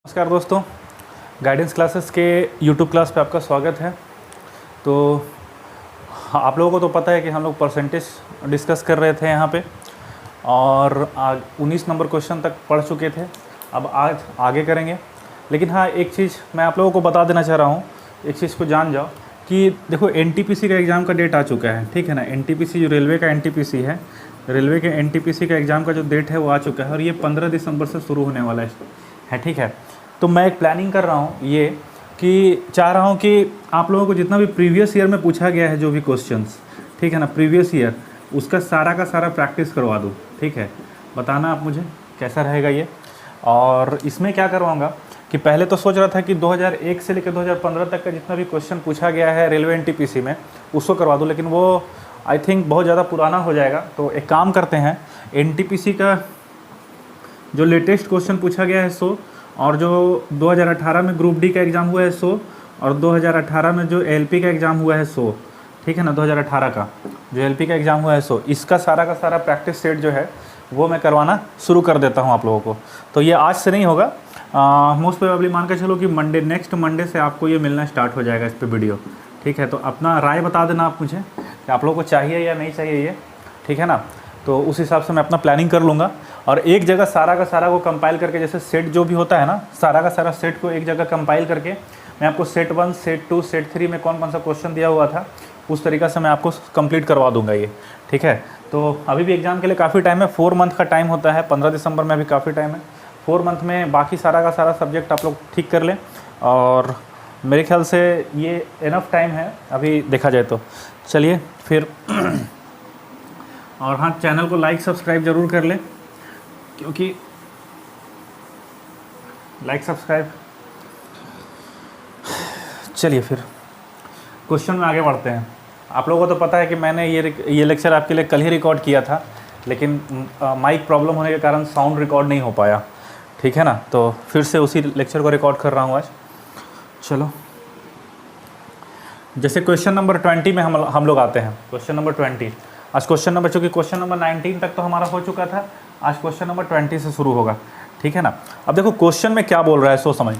नमस्कार दोस्तों, guidance classes के यूट्यूब क्लास पे आपका स्वागत है। तो आप लोगों को तो पता है कि हम लोग परसेंटेज डिस्कस कर रहे थे यहाँ पे और आज 19 नंबर क्वेश्चन तक पढ़ चुके थे। अब आज आगे करेंगे, लेकिन हाँ एक चीज़ मैं आप लोगों को बता देना चाह रहा हूँ, एक चीज़ को जान जाओ कि देखो एनटीपीसी का एग्ज़ाम का डेट आ चुका है, ठीक है ना। एनटीपीसी जो रेलवे का एनटीपीसी है, रेलवे के एनटीपीसी का एग्ज़ाम का जो डेट है वो आ चुका है और ये 15 दिसंबर से शुरू होने वाला है, ठीक है। तो मैं एक प्लानिंग कर रहा हूँ ये कि चाह रहा हूँ कि आप लोगों को जितना भी प्रीवियस ईयर में पूछा गया है जो भी क्वेश्चंस, ठीक है ना, प्रीवियस ईयर उसका सारा का सारा प्रैक्टिस करवा दूँ, ठीक है। बताना आप मुझे कैसा रहेगा ये। और इसमें क्या करवाऊँगा कि पहले तो सोच रहा था कि 2001 से लेकर 2015 तक का जितना भी क्वेश्चन पूछा गया है रेलवे एनटीपीसी में उसको करवा दूँ, लेकिन वो आई थिंक बहुत ज़्यादा पुराना हो जाएगा। तो एक काम करते हैं, एनटीपीसी का जो लेटेस्ट क्वेश्चन पूछा गया है 100, और जो 2018 में ग्रुप डी का एग्ज़ाम हुआ है 100, और 2018 में जो एलपी का एग्ज़ाम हुआ है 100, ठीक है ना, 2018 का जो एलपी का एग्ज़ाम हुआ है 100, इसका सारा का सारा प्रैक्टिस सेट जो है वो मैं करवाना शुरू कर देता हूँ आप लोगों को। तो ये आज से नहीं होगा, मोस्ट प्रोबेबली मान के चलो कि मंडे, नेक्स्ट मंडे से आपको ये मिलना स्टार्ट हो जाएगा इस पर वीडियो, ठीक है। तो अपना राय बता देना आप मुझे कि आप लोगों को चाहिए या नहीं चाहिए ये, ठीक है ना। तो उस हिसाब से मैं अपना प्लानिंग कर लूँगा और एक जगह सारा का सारा को कंपाइल करके, जैसे सेट जो भी होता है ना, सारा का सारा सेट को एक जगह कंपाइल करके मैं आपको सेट 1, सेट 2, सेट 3 में कौन कौन सा क्वेश्चन दिया हुआ था उस तरीक़ा से मैं आपको कंप्लीट करवा दूंगा ये, ठीक है। तो अभी भी एग्ज़ाम के लिए काफ़ी टाइम है, 4 मंथ का टाइम होता है, 15 दिसंबर में अभी काफ़ी टाइम है। 4 मंथ में बाकी सारा का सारा सब्जेक्ट आप लोग ठीक कर लें और मेरे ख्याल से ये इनफ टाइम है अभी देखा जाए तो। चलिए फिर और हाँ, चैनल को लाइक सब्सक्राइब ज़रूर कर लें, क्योंकि लाइक सब्सक्राइब। चलिए फिर क्वेश्चन में आगे बढ़ते हैं। आप लोगों को तो पता है कि मैंने ये लेक्चर आपके लिए कल ही रिकॉर्ड किया था, लेकिन माइक प्रॉब्लम होने के कारण साउंड रिकॉर्ड नहीं हो पाया, ठीक है ना। तो फिर से उसी लेक्चर को रिकॉर्ड कर रहा हूँ आज। चलो, जैसे क्वेश्चन नंबर 20 में हम लोग आते हैं। क्वेश्चन नंबर 20 आज क्वेश्चन नंबर, चूँकि क्वेश्चन नंबर 19 तक तो हमारा हो चुका था, आज क्वेश्चन नंबर 20 से शुरू होगा, ठीक है ना। अब देखो क्वेश्चन में क्या बोल रहा है, सो समझ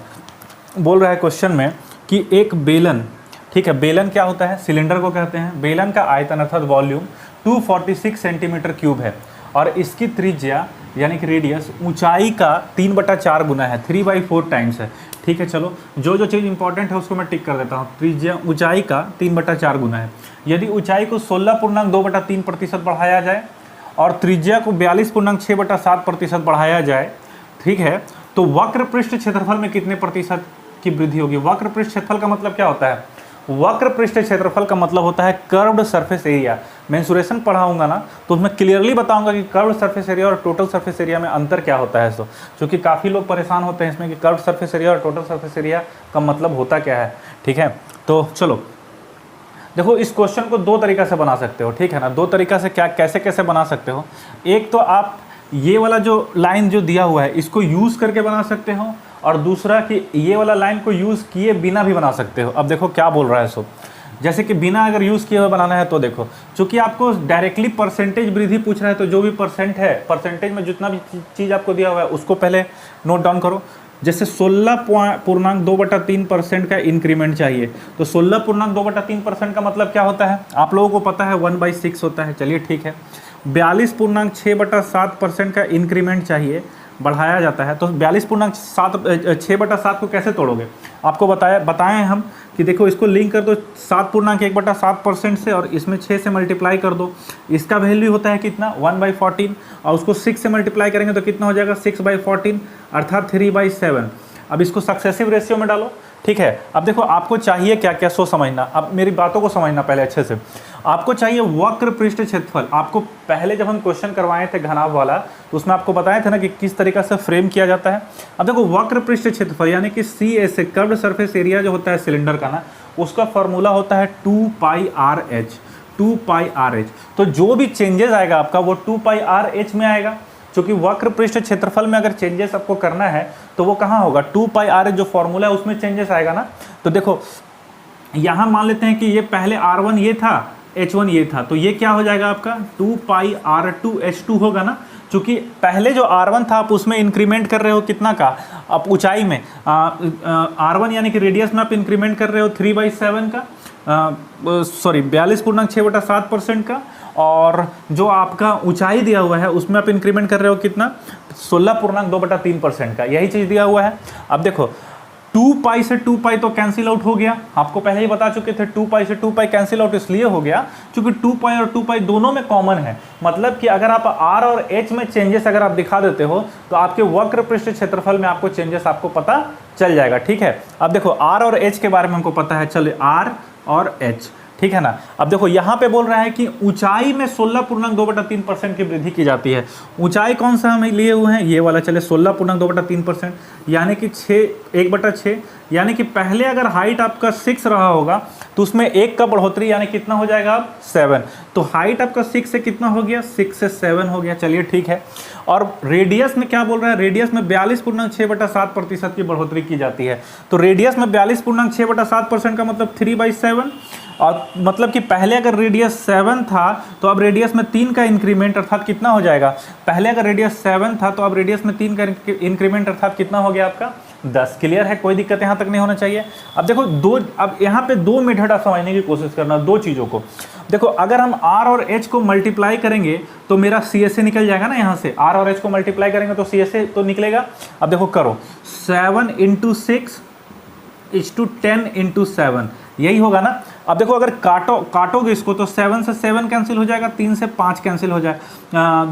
बोल रहा है क्वेश्चन में कि एक बेलन, ठीक है, बेलन क्या होता है, सिलेंडर को कहते हैं। बेलन का आयतन अर्थात वॉल्यूम 246 सेंटीमीटर क्यूब है और इसकी त्रिज्या यानी कि रेडियस ऊंचाई का 3/4 गुना है, 3/4 टाइम्स है, ठीक है। चलो, जो जो चीज़ इंपॉर्टेंट है उसको मैं टिक कर देता हूँ। त्रिज्या ऊंचाई का 3/4 गुना है। यदि ऊंचाई को 16.2/3% बढ़ाया जाए और त्रिज्या को 42.6/7% बढ़ाया जाए, ठीक है, तो वक्र पृष्ठ क्षेत्रफल में कितने प्रतिशत की वृद्धि होगी। वक्र पृष्ठ क्षेत्रफल का मतलब क्या होता है, वक्र पृष्ठ क्षेत्रफल का मतलब होता है कर्व्ड सरफेस एरिया। मैं इंसुरेशन पढ़ाऊंगा ना तो उसमें क्लियरली बताऊंगा कि कर्व्ड सरफेस एरिया और टोटल सरफेस एरिया में अंतर क्या होता है। सो क्योंकि काफ़ी लोग परेशान होते हैं इसमें कि कर्व्ड सरफेस एरिया और टोटल सरफेस एरिया का मतलब होता क्या है, ठीक है। तो चलो देखो, इस क्वेश्चन को दो तरीक़ा से बना सकते हो, ठीक है ना। दो तरीक़ा से क्या कैसे कैसे बना सकते हो। एक तो आप ये वाला जो लाइन जो दिया हुआ है इसको यूज़ करके बना सकते हो, और दूसरा कि ये वाला लाइन को यूज़ किए बिना भी बना सकते हो। अब देखो क्या बोल रहा है, सो जैसे कि बिना अगर यूज़ किए हुए बनाना है तो देखो, चूँकि आपको डायरेक्टली परसेंटेज वृद्धि पूछ रहा है तो जो भी परसेंट है, परसेंटेज में जितना भी चीज़ आपको दिया हुआ है उसको पहले नोट डाउन करो। जैसे 16.2/3% का इंक्रीमेंट चाहिए, तो 16.2/3% का मतलब क्या होता है, आप लोगों को पता है 1/6 होता है। चलिए ठीक है, 42.6/7% का इंक्रीमेंट चाहिए, बढ़ाया जाता है। तो 42.6/7 को कैसे तोड़ोगे, आपको बताएं हम कि देखो इसको लिंक कर दो 7.1/7% से और इसमें 6 से मल्टीप्लाई कर दो। इसका वैल्यू होता है कितना, 1/14, और उसको 6 से मल्टीप्लाई करेंगे तो कितना हो जाएगा, 6/14 अर्थात 3/7। अब इसको सक्सेसिव रेशियो में डालो, ठीक है। अब देखो आपको चाहिए क्या क्या, सो समझना, अब मेरी बातों को समझना पहले अच्छे से। आपको चाहिए वक्र पृष्ठ क्षेत्रफल। आपको पहले जब हम क्वेश्चन करवाए थे घनाभ वाला तो उसमें आपको बताए थे ना कि किस तरीक़ा से फ्रेम किया जाता है। अब देखो वक्र पृष्ठ क्षेत्रफल यानी कि CS से कर्व्ड सरफेस एरिया जो होता है सिलेंडर का ना, उसका फॉर्मूला होता है 2πRh। 2πRh, तो जो भी चेंजेस आएगा आपका वो 2πRh में आएगा। क्योंकि वक्र पृष्ठ क्षेत्रफल में अगर चेंजेस आपको करना है तो वो कहाँ होगा, 2πRh जो फॉर्मूला है उसमें चेंजेस आएगा ना। तो देखो यहाँ मान लेते हैं कि ये पहले R1 ये था, H1 ये था, तो ये क्या हो जाएगा आपका 2πR2H2 होगा ना। चूँकि पहले जो R1 था आप उसमें इंक्रीमेंट कर रहे हो कितना का, आप ऊंचाई में R1 यानी कि रेडियस में आप इंक्रीमेंट कर रहे हो 3/7 का, सॉरी 42.6/7% का, और जो आपका ऊंचाई दिया हुआ है उसमें आप इंक्रीमेंट कर रहे हो कितना, 16.2/3% का, यही चीज़ दिया हुआ है। अब देखो 2 पाई से 2 पाई तो कैंसिल आउट हो गया, आपको पहले ही बता चुके थे 2 पाई से 2 पाई कैंसिल आउट इसलिए हो गया क्योंकि 2 पाई और 2 पाई दोनों में कॉमन है। मतलब कि अगर आप R और H में चेंजेस अगर आप दिखा देते हो तो आपके वक्र पृष्ठ क्षेत्रफल में आपको चेंजेस आपको पता चल जाएगा, ठीक है। अब देखो R और H के बारे में हमको पता है, चलिए R और H, ठीक है ना। अब देखो यहाँ पे बोल रहा है कि ऊंचाई में 16.2/3% की वृद्धि की जाती है। ऊंचाई कौन सा हम लिए हुए हैं, ये वाला, चले 16.2/3%, यानी कि 1/6, यानी कि पहले अगर हाइट आपका 6 रहा होगा तो उसमें 1 का बढ़ोतरी यानी कितना हो जाएगा अब 7, तो हाइट आपका 6 से कितना हो गया, 6 से 7 हो गया, चलिए ठीक है। और रेडियस में क्या बोल रहा है, रेडियस में 42.6/7% की बढ़ोतरी की जाती है। तो रेडियस में 42.6/7% का मतलब 3/7, और मतलब कि पहले अगर रेडियस 7 था तो अब रेडियस में 3 का इंक्रीमेंट अर्थात कितना हो जाएगा, पहले अगर रेडियस 7 था तो अब रेडियस में 3 का इंक्रीमेंट अर्थात कितना हो गया आपका 10। क्लियर है, कोई दिक्कत यहाँ तक नहीं होना चाहिए। अब देखो अब यहाँ पे 2 मेथड आप समझने की कोशिश करना, 2 चीज़ों को। देखो अगर हम R और H को मल्टीप्लाई करेंगे तो मेरा CSA निकल जाएगा ना, यहाँ से R और H को मल्टीप्लाई करेंगे तो CSA तो निकलेगा। अब देखो करो 7 × 6 = 10 × 7, यही होगा ना। अब देखो अगर काटोगे इसको तो 7 से 7 कैंसिल हो जाएगा, 3 से 5 कैंसिल हो जाए,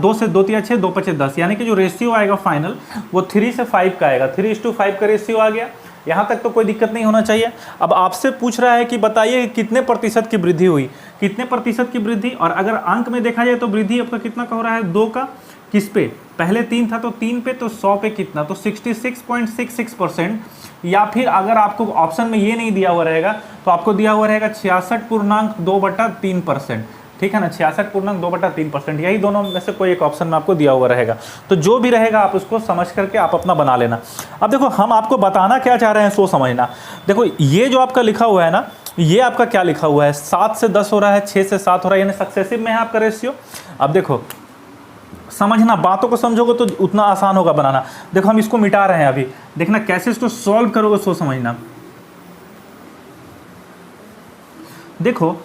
2 से 2 × 6 2 × 5 10, यानी कि जो रेशियो आएगा फाइनल वो 3 से 5 का आएगा, 3:5 का रेशियो आ गया। यहाँ तक तो कोई दिक्कत नहीं होना चाहिए। अब आपसे पूछ रहा है कि बताइए कितने प्रतिशत की वृद्धि हुई, कितने प्रतिशत की वृद्धि, और अगर अंक में देखा जाए तो वृद्धि आपका कितना का हो रहा है, 2 का, किस पे, पहले 3 था तो 3 पे, तो 100 पे कितना, तो 66.66%, या फिर अगर आपको ऑप्शन में ये नहीं दिया हुआ रहेगा तो आपको दिया हुआ रहेगा 66.2/3%, ठीक है ना, 66.2/3%, यही दोनों में से कोई एक ऑप्शन में आपको दिया हुआ रहेगा। तो जो भी रहेगा आप उसको समझ करके आप अपना बना लेना। अब देखो हम आपको बताना क्या चाह रहे हैं सो समझना। देखो ये जो आपका लिखा हुआ है ना, ये आपका क्या लिखा हुआ है, 7 से 10 हो रहा है, 6 से 7 हो रहा है, यानी सक्सेसिव में है आपका रेशियो। अब देखो समझना, बातों को समझोगे तो उतना आसान होगा बनाना। देखो हम इसको मिटा रहे हैं अभी, देखना कैसे इसको सॉल्व करोगे सो समझना। देखो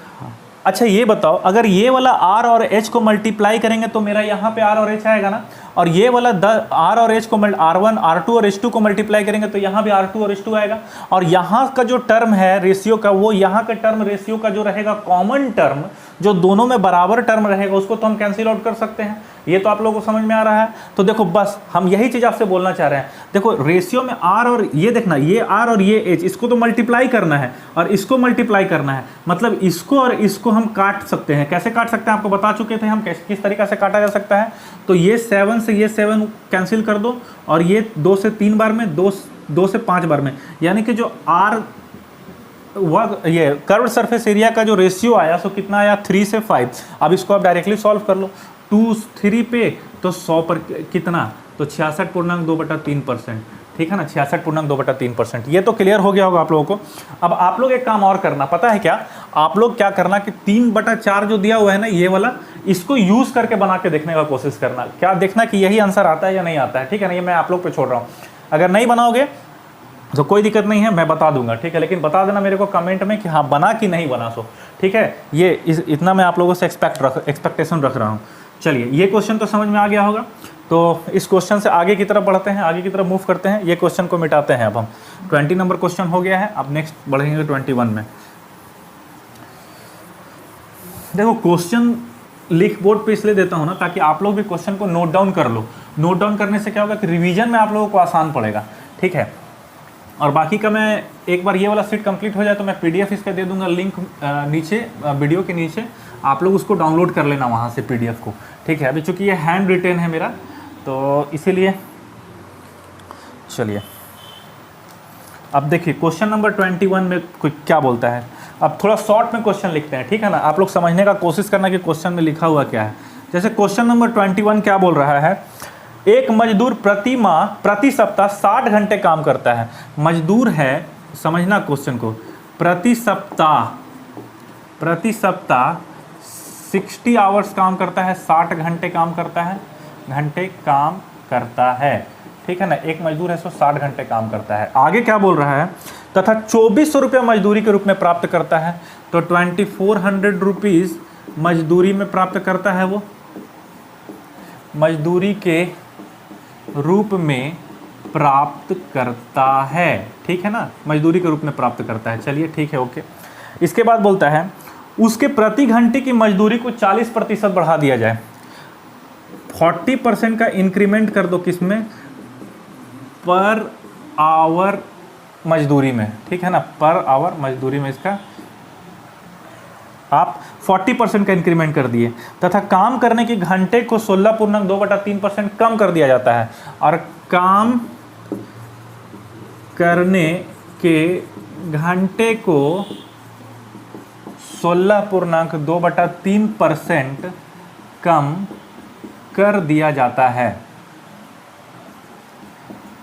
अच्छा ये बताओ, अगर ये वाला R और H को मल्टीप्लाई करेंगे तो मेरा यहाँ पे R और H आएगा ना, और ये वाला R और H को R1 R2 और H2 को मल्टीप्लाई करेंगे तो यहाँ भी R2 और H2 आएगा, और यहाँ का जो टर्म है रेशियो का, वो यहाँ का टर्म रेशियो का जो रहेगा कॉमन टर्म, जो दोनों में बराबर टर्म रहेगा, उसको तो हम कैंसिल आउट कर सकते हैं। ये तो आप लोगों को समझ में आ रहा है। तो देखो बस हम यही चीज़ आपसे बोलना चाह रहे हैं। देखो रेशियो में R और ये देखना, ये R और ये H, इसको तो मल्टीप्लाई करना है और इसको मल्टीप्लाई करना है, मतलब इसको और इसको हम काट सकते हैं। कैसे काट सकते हैं आपको बता चुके थे हम, किस तरीक़ा से काटा जा सकता है। तो ये 7 से ये 7 कैंसिल कर दो, और ये 2 से 3 बार में, 2 से 5 बार में, यानी कि जो R ये कर्व सरफेस एरिया का जो रेशियो आया सो कितना आया, 3 से 5। अब इसको आप डायरेक्टली सॉल्व कर लो, 2 3 पे तो 100 पर कितना, तो 66.2/3%, ठीक है ना, 66.2/3%। ये तो क्लियर हो गया होगा आप लोगों को। अब आप लोग एक काम और करना, पता है क्या, आप लोग क्या करना कि 3/4 जो दिया हुआ है ना ये वाला, इसको यूज़ करके बना के देखने का कोशिश करना, क्या देखना कि यही आंसर आता है या नहीं आता है, ठीक है ना। ये मैं आप लोग पे छोड़ रहा हूँ, अगर नहीं बनाओगे तो कोई दिक्कत नहीं है, मैं बता दूंगा, ठीक है। लेकिन बता देना मेरे को कमेंट में कि हाँ बना कि नहीं बना, सो ठीक है। ये इतना मैं आप लोगों से एक्सपेक्टेशन रख रहा हूँ। चलिए ये क्वेश्चन तो समझ में आ गया होगा, तो इस क्वेश्चन से आगे की तरफ बढ़ते हैं, आगे की तरफ मूव करते हैं। ये क्वेश्चन को मिटाते हैं अब हम, 20 नंबर क्वेश्चन हो गया है, अब नेक्स्ट बढ़ेंगे 21 में। देखो क्वेश्चन लिख बोर्ड पे इसलिए देता हूँ ना ताकि आप लोग भी क्वेश्चन को नोट डाउन कर लो। नोट डाउन करने से क्या होगा कि रिवीजन में आप लोगों को आसान पड़ेगा, ठीक है। और बाकी का मैं एक बार ये वाला सीट कंप्लीट हो जाए तो मैं PDF इसका दे दूंगा लिंक नीचे, वीडियो के नीचे, आप लोग उसको डाउनलोड कर लेना वहाँ से PDF को, ठीक है। अभी चूँकि ये हैंड रिटेन है मेरा तो इसीलिए। चलिए अब देखिए क्वेश्चन नंबर 21 में कोई क्या बोलता है। अब थोड़ा शॉर्ट में क्वेश्चन लिखते हैं, ठीक है ना, आप लोग समझने का कोशिश करना कि क्वेश्चन में लिखा हुआ क्या है। जैसे क्वेश्चन नंबर 21 क्या बोल रहा है, एक मजदूर प्रति सप्ताह 60 घंटे काम करता है। मजदूर है, समझना क्वेश्चन को, प्रति सप्ताह 60 आवर्स काम करता है, 60 घंटे काम करता है, घंटे काम करता है, ठीक है ना। एक मजदूर है 60 घंटे काम करता है। आगे क्या बोल रहा है, तथा 2400 रुपया मजदूरी के रूप में प्राप्त करता है। तो 2400 रुपीज़ मजदूरी में प्राप्त करता है, वो मजदूरी के रूप में प्राप्त करता है, ठीक है ना, मजदूरी के रूप में प्राप्त करता है। चलिए ठीक है, ओके। इसके बाद बोलता है उसके प्रति घंटे की मजदूरी को 40% बढ़ा दिया जाए। 40% का इंक्रीमेंट कर दो, किसमें, पर आवर मजदूरी में, ठीक है ना, पर आवर मजदूरी में इसका आप 40% का इंक्रीमेंट कर दिए, तथा काम करने की घंटे को 16.2/3% कम कर दिया जाता है। और काम करने के घंटे को 16.2/3% कम कर दिया जाता है,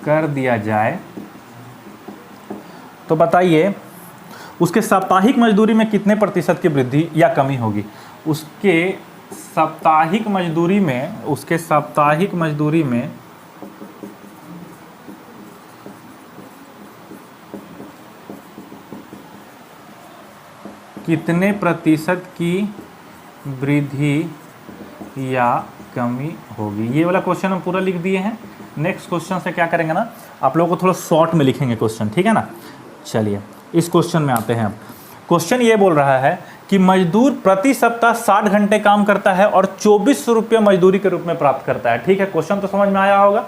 कर दिया जाए। तो बताइए उसके साप्ताहिक मजदूरी में कितने प्रतिशत की वृद्धि या कमी होगी। उसके साप्ताहिक मजदूरी में, उसके साप्ताहिक मजदूरी में कितने प्रतिशत की वृद्धि या कमी होगी। ये वाला क्वेश्चन हम पूरा लिख दिए हैं। नेक्स्ट क्वेश्चन से क्या करेंगे ना, आप लोगों को थोड़ा शॉर्ट में लिखेंगे क्वेश्चन, ठीक है ना। चलिए इस क्वेश्चन में आते हैं। अब क्वेश्चन ये बोल रहा है कि मजदूर प्रति सप्ताह 60 घंटे काम करता है और 2400 रुपये मजदूरी के रूप में प्राप्त करता है, ठीक है। क्वेश्चन तो समझ में आया होगा।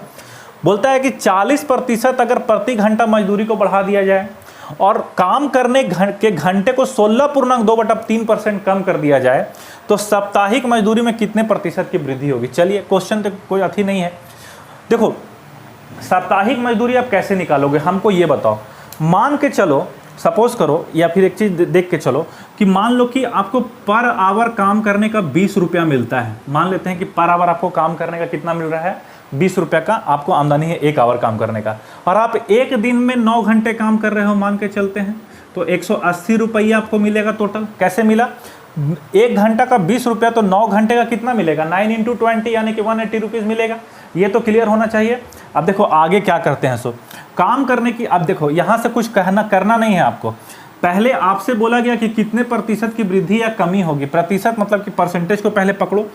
बोलता है कि 40% अगर प्रति घंटा मजदूरी को बढ़ा दिया जाए और काम करने के घंटे को 16.2/3% कम कर दिया जाए, तो साप्ताहिक मजदूरी में कितने प्रतिशत की वृद्धि होगी। चलिए क्वेश्चन तो कोई अथी नहीं है। देखो साप्ताहिक मजदूरी आप कैसे निकालोगे, हमको ये बताओ। मान के चलो, सपोज करो, या फिर एक चीज़ देख के चलो कि मान लो कि आपको पर आवर काम करने का 20 रुपया मिलता है। मान लेते हैं कि पर आवर आपको काम करने का कितना मिल रहा है, 20 रुपये का आपको आमदनी है एक आवर काम करने का, और आप एक दिन में 9 घंटे काम कर रहे हो, मान के चलते हैं, तो 180 रुपया आपको मिलेगा टोटल। कैसे मिला, एक घंटा का 20 रुपया, तो 9 घंटे का कितना मिलेगा, 9 × 20 यानी कि 180 रुपीज़ मिलेगा। ये तो क्लियर होना चाहिए। अब देखो आगे क्या करते हैं। सो काम करने की, अब देखो यहाँ से कुछ करना नहीं है आपको। पहले आपसे बोला गया कि कितने प्रतिशत की वृद्धि या कमी होगी। प्रतिशत मतलब कि परसेंटेज को पहले पकड़ो।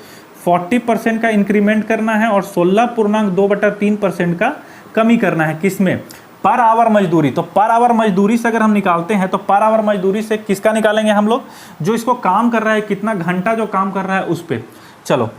40% का इंक्रीमेंट करना है और 16.2/3% का कमी करना है। किसमें, पर आवर मजदूरी। तो पर आवर मजदूरी से अगर हम निकालते हैं तो पर आवर मजदूरी से किसका निकालेंगे हम लोग, जो इसको काम कर रहा है, कितना घंटा जो काम कर रहा है उस पर। चलो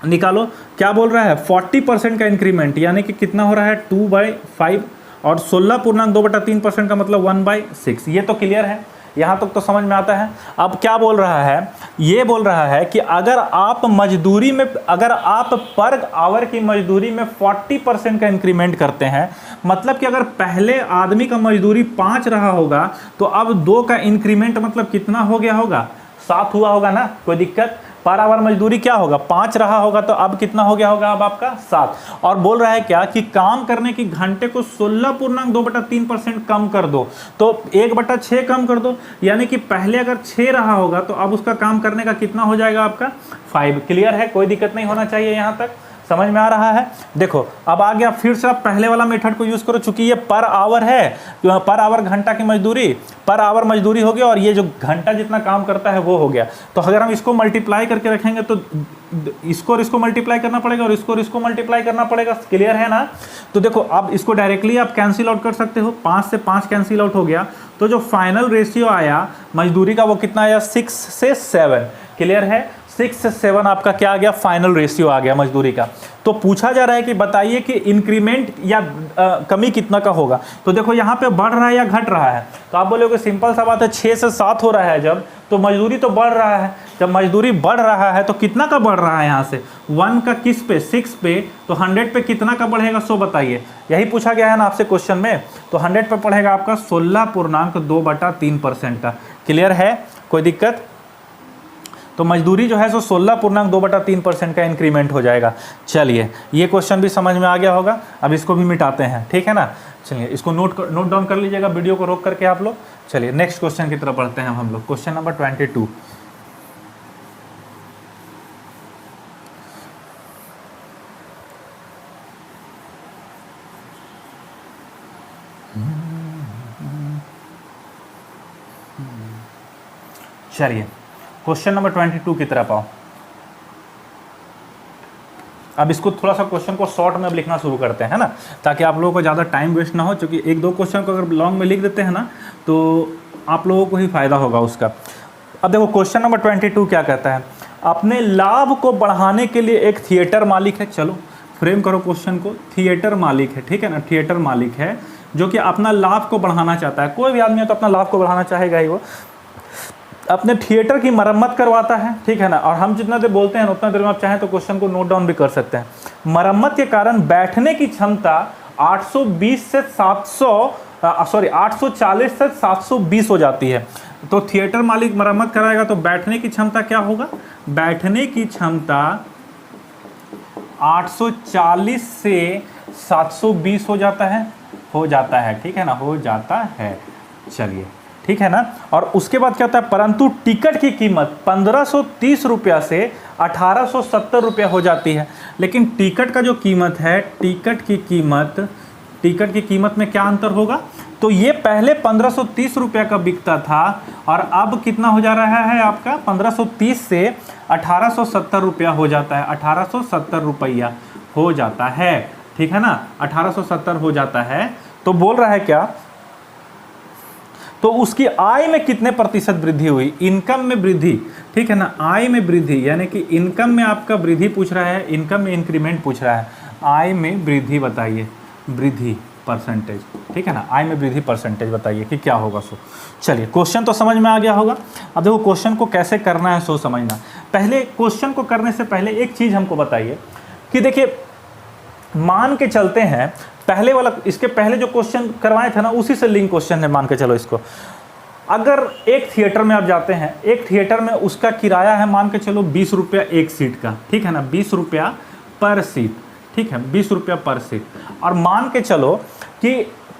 निकालो, क्या बोल रहा है, 40% का इंक्रीमेंट यानी कि कितना हो रहा है 2/5, और 16.2/3% का मतलब 1/6। ये तो क्लियर है, यहाँ तक तो समझ में आता है। अब क्या बोल रहा है, ये बोल रहा है कि अगर आप मजदूरी में, अगर आप पर आवर की मजदूरी में 40% का इंक्रीमेंट करते हैं, मतलब कि अगर पहले आदमी का मजदूरी 5 रहा होगा तो अब 2 का इंक्रीमेंट मतलब कितना हो गया होगा, 7 हुआ होगा ना। कोई दिक्कत, पर आवर मजदूरी क्या होगा, 5 रहा होगा तो अब कितना हो गया होगा, अब आपका 7। और बोल रहा है क्या कि काम करने की घंटे को 16.2/3% कम कर दो, तो 1/6 कम कर दो, यानी कि पहले अगर 6 रहा होगा तो अब उसका काम करने का कितना हो जाएगा आपका 5। क्लियर है, कोई दिक्कत नहीं होना चाहिए, यहाँ तक समझ में आ रहा है। देखो अब आ गया, फिर से आप पहले वाला मेथड को यूज़ करो। चूंकि ये पर आवर है, पर आवर घंटा की मजदूरी, पर आवर मजदूरी हो गया, और ये जो घंटा जितना काम करता है वो हो गया। तो अगर हम इसको मल्टीप्लाई करके रखेंगे तो इसको और इसको मल्टीप्लाई करना पड़ेगा और इसको और इसको मल्टीप्लाई करना पड़ेगा। क्लियर है ना। तो देखो अब इसको डायरेक्टली आप कैंसिल आउट कर सकते हो, 5 से 5 कैंसिल आउट हो गया, तो जो फाइनल रेशियो आया मजदूरी का वो कितना आया, 6 से 7। क्लियर है, 6 से 7 आपका क्या आ गया, फाइनल रेशियो आ गया मजदूरी का। तो पूछा जा रहा है कि बताइए कि इंक्रीमेंट या कमी कितना का होगा। तो देखो यहाँ पे बढ़ रहा है या घट रहा है, तो आप बोलोगे सिंपल सा बात है, 6 से 7 हो रहा है जब, तो मजदूरी तो बढ़ रहा है। जब मजदूरी बढ़ रहा है तो कितना का बढ़ रहा है, यहाँ से 1 का किस पे, 6 पे, तो 100 पे कितना का बढ़ेगा, सो बताइए। यही पूछा गया है ना आपसे क्वेश्चन में। तो 100 पे पड़ेगा आपका 16.2/3% का। क्लियर है, कोई दिक्कत। तो मजदूरी जो है सो 16.2/3% का इंक्रीमेंट हो जाएगा। चलिए ये क्वेश्चन भी समझ में आ गया होगा। अब इसको भी मिटाते हैं, ठीक है ना। चलिए इसको नोट डाउन कर लीजिएगा वीडियो को रोक करके आप लोग। चलिए नेक्स्ट क्वेश्चन की तरफ बढ़ते हैं हम लोग। Question number 22। चलिए क्वेश्चन नंबर 22 की तरफ आओ। अब इसको थोड़ा सा क्वेश्चन को शॉर्ट में अब लिखना शुरू करते हैं, है ना, ताकि आप लोगों को ज़्यादा टाइम वेस्ट ना हो, क्योंकि एक दो क्वेश्चन को अगर लॉन्ग में लिख देते हैं ना तो आप लोगों को ही फायदा होगा उसका। अब देखो क्वेश्चन नंबर 22 क्या कहता है, अपने लाभ को बढ़ाने के लिए एक थिएटर मालिक है, चलो फ्रेम करो क्वेश्चन को, थिएटर मालिक है, ठीक है ना, थिएटर मालिक है जो कि अपना लाभ को बढ़ाना चाहता है। कोई भी आदमी है तो अपना लाभ को बढ़ाना चाहेगा ही, वो अपने थिएटर की मरम्मत करवाता है, ठीक है ना। और हम जितना देर बोलते हैं उतना देर में आप चाहें तो क्वेश्चन को नोट डाउन भी कर सकते हैं। मरम्मत के कारण बैठने की क्षमता 840 से 720 हो जाती है। तो थिएटर मालिक मरम्मत कराएगा तो बैठने की क्षमता क्या होगा, बैठने की क्षमता 840 से 720 हो जाता है, ठीक है ना, हो जाता है। चलिए ठीक है ना। और उसके बाद क्या होता है, परंतु टिकट की कीमत 1530 रुपया से 1870 रुपया हो जाती है। लेकिन टिकट का जो कीमत है, टिकट की कीमत में क्या अंतर होगा, तो ये पहले 1530 रुपया का बिकता था और अब कितना हो जा रहा है आपका, 1530 से 1870 रुपया हो जाता है, 1870 रुपया हो जाता है, ठीक है ना, 1870 हो जाता है। तो बोल रहा है क्या, तो उसकी आय में कितने प्रतिशत वृद्धि हुई, इनकम में वृद्धि, ठीक है ना, आय में वृद्धि, यानी कि इनकम में आपका वृद्धि पूछ रहा है, इनकम में इंक्रीमेंट पूछ रहा है, आय में वृद्धि बताइए, वृद्धि परसेंटेज, ठीक है ना, आय में वृद्धि परसेंटेज बताइए कि क्या होगा। सो चलिए क्वेश्चन तो समझ में आ गया होगा। अब देखो क्वेश्चन को कैसे करना है सो समझना। पहले क्वेश्चन को करने से पहले एक चीज़ हमको बताइए कि देखिए, मान के चलते हैं पहले वाला, इसके पहले जो क्वेश्चन करवाए थे ना उसी से लिंक क्वेश्चन है, मान के चलो इसको। अगर एक थिएटर में आप जाते हैं, एक थिएटर में उसका किराया है मान के चलो 20 रुपया एक सीट का, ठीक है ना, 20 रुपया पर सीट, ठीक है, 20 रुपया पर सीट। और मान के चलो कि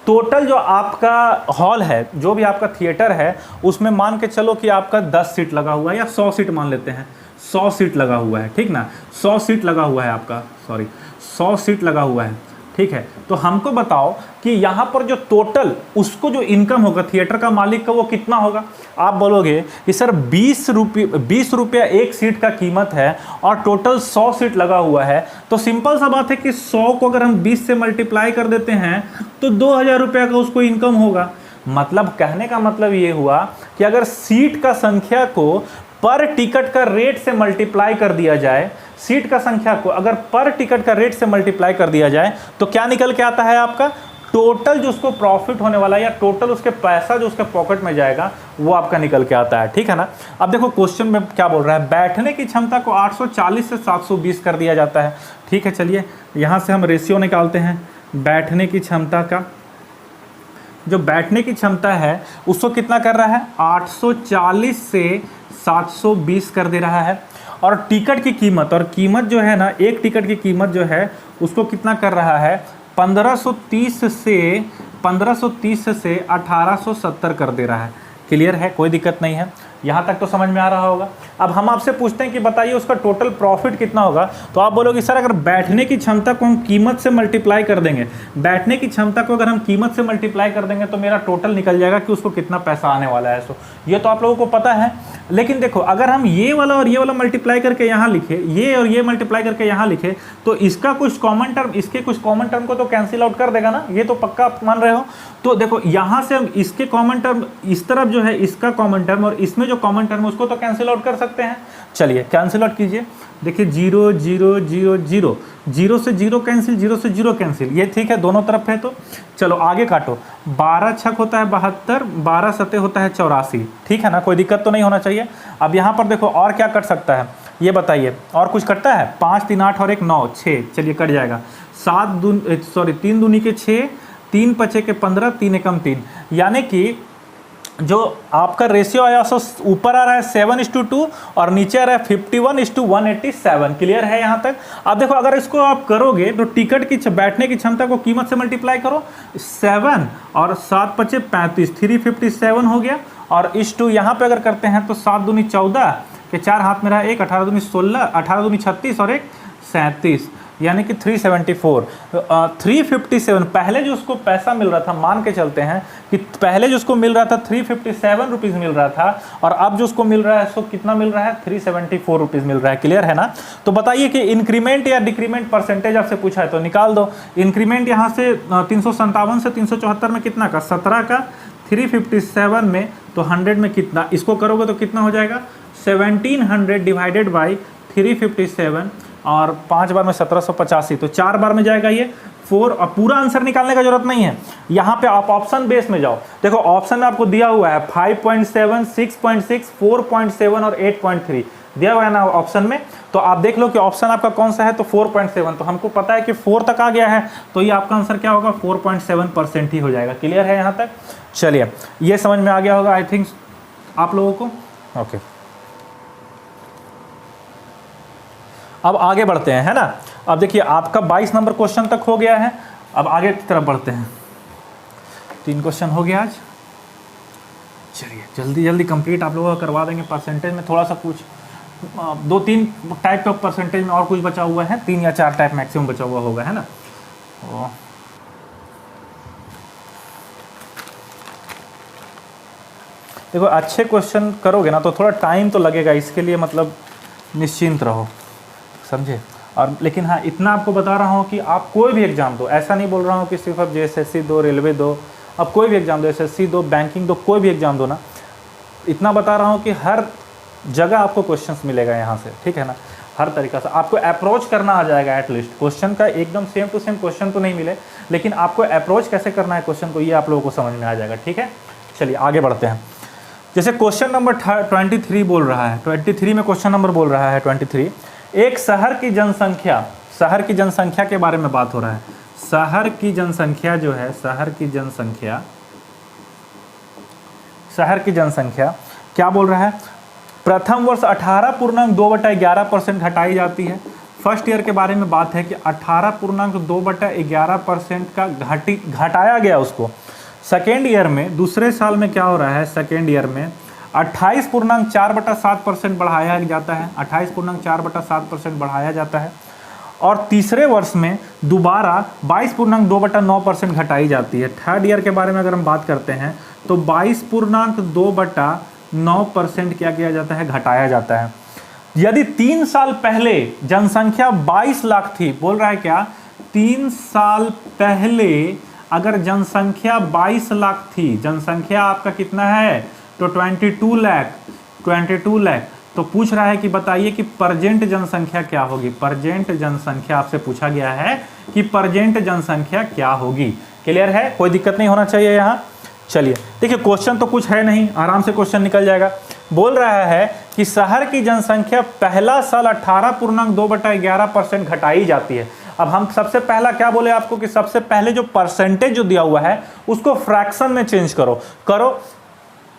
टोटल जो आपका हॉल है, जो भी आपका थिएटर है, उसमें मान के चलो कि आपका 10 सीट लगा हुआ है या 100 सीट मान लेते हैं, 100 सीट लगा हुआ है, ठीक ना, 100 सीट लगा हुआ है आपका, 100 सीट लगा हुआ है, ठीक है। तो हमको बताओ कि यहाँ पर जो टोटल उसको जो इनकम होगा थिएटर का मालिक का, वो कितना होगा। आप बोलोगे कि सर 20 रुपया एक सीट का कीमत है और टोटल 100 सीट लगा हुआ है, तो सिंपल सा बात है कि 100 को अगर हम 20 से मल्टीप्लाई कर देते हैं तो 2000 रुपया का उसको इनकम होगा। मतलब कहने का मतलब ये हुआ कि अगर सीट का संख्या को पर टिकट का रेट से मल्टीप्लाई कर दिया जाए, सीट का संख्या को अगर पर टिकट का रेट से मल्टीप्लाई कर दिया जाए तो क्या निकल के आता है आपका, टोटल जो उसको प्रॉफिट होने वाला है या टोटल उसके पैसा जो उसके पॉकेट में जाएगा वो आपका निकल के आता है, ठीक है ना। अब देखो क्वेश्चन में क्या बोल रहा है, बैठने की क्षमता को 840 से 720 कर दिया जाता है, ठीक है। चलिए यहाँ से हम रेशियो निकालते हैं, बैठने की क्षमता का, जो बैठने की क्षमता है उसको कितना कर रहा है, 840 से 720 कर दे रहा है। और टिकट की कीमत, और कीमत जो है ना, एक टिकट की कीमत जो है उसको कितना कर रहा है, 1530 से 1870 कर दे रहा है। क्लियर है, कोई दिक्कत नहीं है, यहाँ तक तो समझ में आ रहा होगा। अब हम आपसे पूछते हैं कि बताइए उसका टोटल प्रॉफिट कितना होगा, तो आप बोलोगे सर अगर बैठने की क्षमता को हम कीमत से मल्टीप्लाई कर देंगे, बैठने की क्षमता को अगर हम कीमत से मल्टीप्लाई कर देंगे तो मेरा टोटल निकल जाएगा कि उसको कितना पैसा आने वाला है। सो ये तो आप लोगों को पता है। लेकिन देखो अगर हम ये वाला और ये वाला मल्टीप्लाई करके यहाँ लिखे, ये और ये मल्टीप्लाई करके यहाँ लिखे, तो इसका कुछ कॉमन टर्म, इसके कुछ कॉमन टर्म को तो कैंसिल आउट कर देगा ना, ये तो पक्का आप मान रहे हो। तो देखो यहाँ से हम इसके कॉमन टर्म, इस तरफ जो है इसका कॉमन टर्म और इसमें जो कॉमन टर्म है उसको तो कैंसिल आउट कर सकते हैं। चलिए कैंसिल आउट कीजिए, देखिए 0 0 0 0, 0 से 0 कैंसिल, 0 से 0 कैंसिल, ये ठीक है दोनों तरफ है। तो चलो आगे काटो, 12 छक होता है 72, 12 सते होता है 84, ठीक है ना, कोई दिक्कत तो नहीं होना चाहिए। अब यहाँ पर देखो और क्या कट सकता है ये बताइए, और कुछ कटता है, 5 3 8 और 1 9 6, चलिए कट जाएगा। 3 दूनी के 6, 3 5 के 15, 3 एकम 3, यानी कि जो आपका रेशियो आया सो ऊपर आ रहा है 7:2 और नीचे आ रहा है 51:187। क्लियर है यहाँ तक। अब देखो अगर इसको आप करोगे तो टिकट की बैठने की क्षमता को कीमत से मल्टीप्लाई करो, 7 और 7 5 35, 357 हो गया। और इस टू यहाँ पे अगर करते हैं तो 7 दूनी 14 के 4 हाथ में रहा 1, 18 दूनी 16, 18 दूनी 36 और 1 37, यानी कि 374। 357 पहले जो उसको पैसा मिल रहा था, मान के चलते हैं कि पहले जो उसको मिल रहा था 357 रुपीज़ मिल रहा था, और अब जो उसको मिल रहा है सो कितना मिल रहा है, 374 रुपीज़ मिल रहा है। क्लियर है ना? तो बताइए कि इंक्रीमेंट या डिक्रीमेंट परसेंटेज आपसे पूछा है तो निकाल दो। इंक्रीमेंट यहाँ से 357 से 374 में कितना का, 17 का, 357 में तो 100 में कितना, इसको करोगे तो कितना हो जाएगा, 1700 डिवाइडेड बाई 357, और 5 बार में 1785, तो 4 बार में जाएगा ये 4। और पूरा आंसर निकालने का जरूरत नहीं है, यहाँ पे आप ऑप्शन बेस में जाओ। देखो ऑप्शन में आपको दिया हुआ है 5.7, 6.6, 4.7 और 8.3 दिया हुआ है ना ऑप्शन में। तो आप देख लो कि ऑप्शन आपका कौन सा है, तो 4.7, तो हमको पता है कि 4 तक आ गया है, तो ये आपका आंसर क्या होगा, 4.7% ही हो जाएगा। क्लियर है यहाँ तक? चलिए, ये समझ में आ गया होगा आई थिंक आप लोगों को। ओके, अब आगे बढ़ते हैं, है ना। अब देखिए आपका 22 नंबर क्वेश्चन तक हो गया है, अब आगे की तरफ बढ़ते हैं। 3 क्वेश्चन हो गया आज। चलिए जल्दी जल्दी कंप्लीट आप लोगों का करवा देंगे। परसेंटेज में थोड़ा सा कुछ 2-3 टाइप का परसेंटेज में और कुछ बचा हुआ है, 3 या 4 टाइप मैक्सिमम बचा हुआ होगा, है ना। देखो अच्छे क्वेश्चन करोगे ना तो थोड़ा टाइम तो लगेगा, इसके लिए मतलब निश्चिंत रहो, समझे। और लेकिन हाँ इतना आपको बता रहा हूँ कि आप कोई भी एग्ज़ाम दो, ऐसा नहीं बोल रहा हूँ कि सिर्फ आप JSSC दो, रेलवे दो, आप कोई भी एग्ज़ाम दो, SSC दो, बैंकिंग दो, कोई भी एग्ज़ाम दो ना, इतना बता रहा हूँ कि हर जगह आपको क्वेश्चंस मिलेगा यहाँ से, ठीक है ना। हर तरीक़ा से आपको अप्रोच करना आ जाएगा। एटलीस्ट क्वेश्चन का एकदम सेम टू सेम क्वेश्चन तो नहीं मिले, लेकिन आपको अप्रोच कैसे करना है क्वेश्चन को, ये आप लोगों को समझ में आ जाएगा, ठीक है। चलिए आगे बढ़ते हैं। जैसे क्वेश्चन नंबर 23 बोल रहा है, 23 में क्वेश्चन नंबर बोल रहा है 23, एक शहर की जनसंख्या, शहर की जनसंख्या के बारे में बात हो रहा है। शहर की जनसंख्या जो है, शहर की जनसंख्या क्या बोल रहा है, प्रथम वर्ष 18.2/11% घटाई जाती है। फर्स्ट ईयर के बारे में बात है कि 18.2/11% का घटाया गया उसको। सेकेंड ईयर में, दूसरे साल में क्या हो रहा है, सेकेंड ईयर में 28.4/7% बढ़ाया जाता है, 28.4/7% बढ़ाया जाता है। और तीसरे वर्ष में दोबारा 22.2/9% घटाई जाती है। थर्ड ईयर के बारे में अगर हम बात करते हैं तो 22.2/9% क्या किया जाता है, घटाया जाता है। यदि 3 साल पहले जनसंख्या 22 लाख थी, बोल रहा है क्या, 3 साल पहले अगर जनसंख्या 22 लाख थी, जनसंख्या आपका कितना है तो 22 लाख, तो पूछ रहा है कि बताइए कि प्रेजेंट जनसंख्या क्या होगी। प्रेजेंट जनसंख्या आपसे पूछा गया है कि प्रेजेंट जनसंख्या क्या होगी। क्लियर है, कोई दिक्कत नहीं होना चाहिए यहाँ। चलिए देखिए क्वेश्चन तो कुछ है नहीं, आराम से क्वेश्चन निकल जाएगा। बोल रहा है कि शहर की जनसंख्या पहला साल 18.2/11% घटाई जाती है। अब हम सबसे पहला क्या बोले आपको कि सबसे पहले जो परसेंटेज जो दिया हुआ है उसको फ्रैक्शन में चेंज करो।